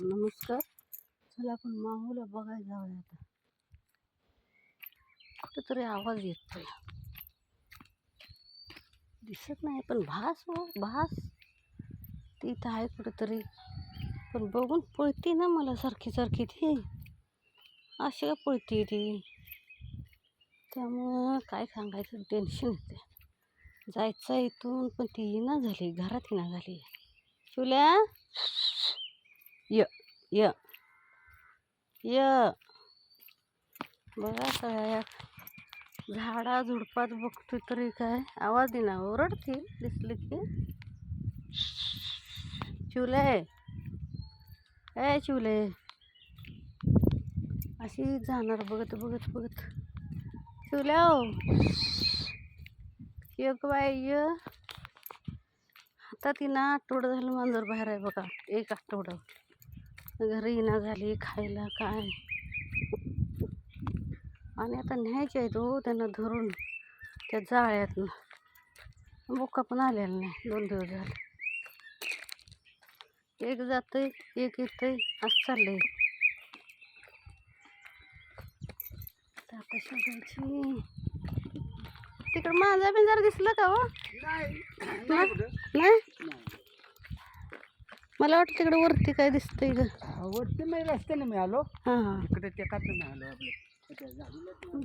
नमस्कार. चला आपण माहूला बघायला जाऊया आता. कुठेतरी आवाज येतोय, दिसत नाही पण भास ती इथं आहे कुठेतरी. पण बघून पळती ना मला सारखी सारखी ती, अशी का पळती ती. त्यामुळं काय सांगायचं, टेन्शन येते. जायचं इथून पण ती येईना झाली, घरात येईना झाली. चुल्या य य य बघा सगळ्या झाडा झुडपात बघतोय तरी काय आवाज देना, ओरडतील दिसले की. चिवले ए चिवले, अशी जाणार बघत बघत बघत. चिवल्या एक बाई आता तिनं आठवडं झालं मांजर बाहेर आहे बघा, एक आठवडं घरी येणं झाली खायला काय. आणि आता न्यायचे आहे तो त्यांना धरून त्या जाळ्यातनं. बोका पण आलेला नाही, 2 दिवस झाले. एक जातंय एक येतंय असं चाललंय. आता शोधायची. तिकडं माझा बिंजार दिसलं का हो? नाही, मला वाटतं तिकडे वरती काय दिसतंय ग. वरती मी रस्त्याने मिळालो. हां हां, इकडे टेकातनं मिळालो आपल्या.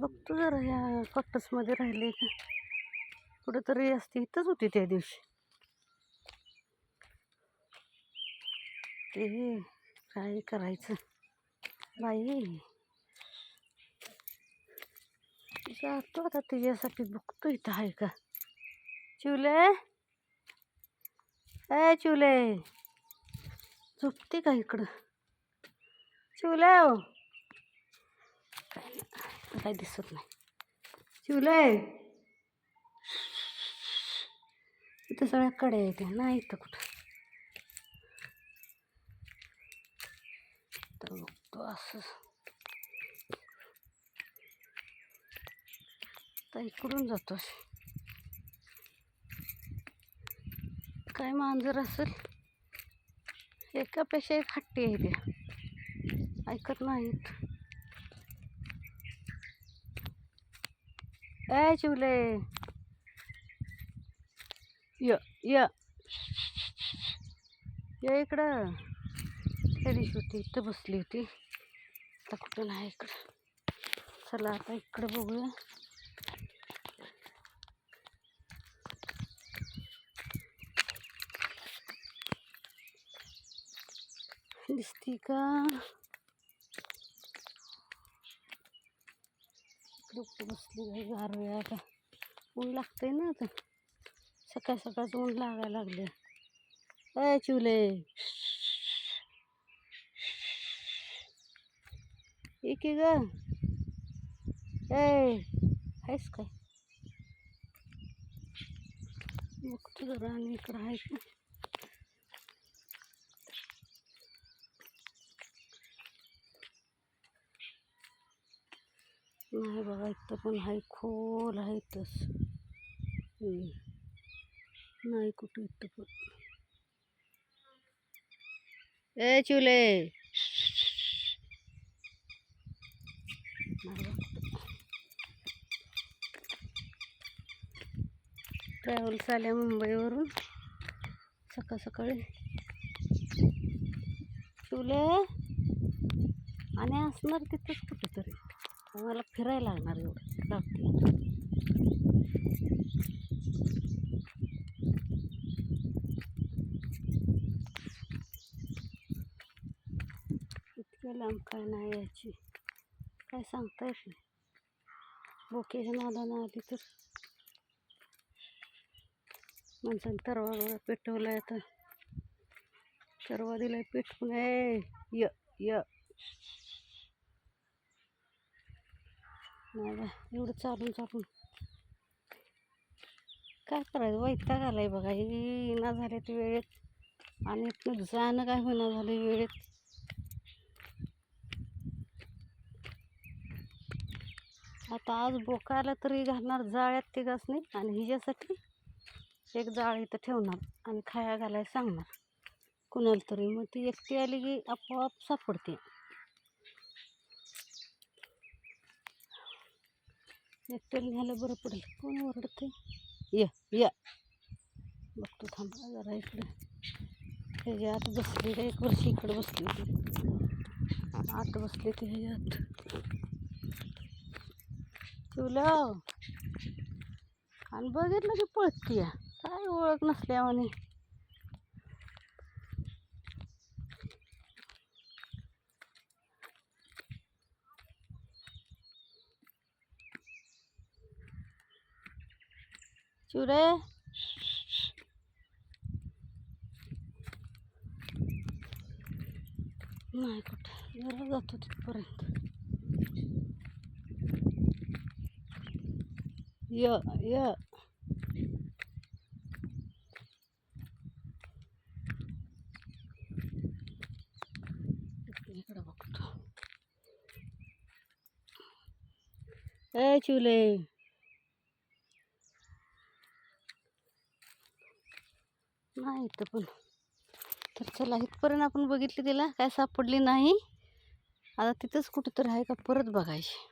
बघतो जरा ह्या कट्टसमध्ये राहिले का कुठेतरी. असते इथंच होती त्या दिवशी. ते काय करायचं बाई, जातो आता तिच्यासाठी. बघतो इथं आहे का. चिवले ए चिवले, झोपते का इकडं? चिवले हो, काय दिसत नाही. चिवले इथं सगळ्या कडे आहेत ना, इथं कुठं तर बघतो असं. तर इकडून जातो. काय मांजर असेल, एकापेक्षा एक हट्टी आहे त्या, ऐकत नाहीत. ए चिवले य य य इकडं. त्या दिवशी होती इथं बसली होती, आता कुठं नाही इकडं. चला आता इकडं बघूया. दिसती का? इकडं बसली आहे गारव्या. आता ऊन लागतंय ना, आता सकाळ सकाळचं ऊन लागायला लागले. ए चिवले एक ग, ए आहेस काय? बघतो जरा आणि इकडं आहे का. नाही बघा, इथं पण आहे, खोल आहे इथंच. नाही कुठं इथं पण. ए चिवले ट्रॅव्हल्स आल्या मुंबईवरून सकाळ सकाळी. चिवले आणि असणार तिथंच कुठेतरी. मला फिरायला लागणार एवढं लागते. इतक्या लांब काय नाही यायची, काय सांगता येत नाही. बोक्याच्या नादानं आली तर माणसाने तरवा पेटवलाय. आता तरवा दिलाय पेटवून. ए य य नाही बा, एवढं चालून चालून काय करायचं, वैताग आलाय बघा. येणं झाले ते वेळेत आणि इथून जाणं काय होईना झालं वेळेत. आता आज बोकायला तरी घालणार जाळ्यात तिघांनी, आणि हिच्यासाठी एक जाळ इथं ठेवणार आणि खाया घालायला सांगणार. कुणाला तरी, मग ती एकटी आली की आपोआप सापडते. एकट्याला न्यायला बरं पडेल. कोण ओरडते? या बघतो थांबा जरा इकडे. ह्याच्या आत बसली का, एक वर्षी इकडे बसली होती, आत बसली ती ह्याच्यात. तुला आणि बघितलं की पळती, काय ओळख नसल्यावाने. चिवरे नाही कुठे, जरा जातो तिथपर्यंत. य इकडं बघतो. ए चिवले, नाही इथं पण. तर चला इथपर्यंत आपण बघितली, तिला काय सापडली नाही. आता तिथंच कुठेतरी आहे का परत बघायची.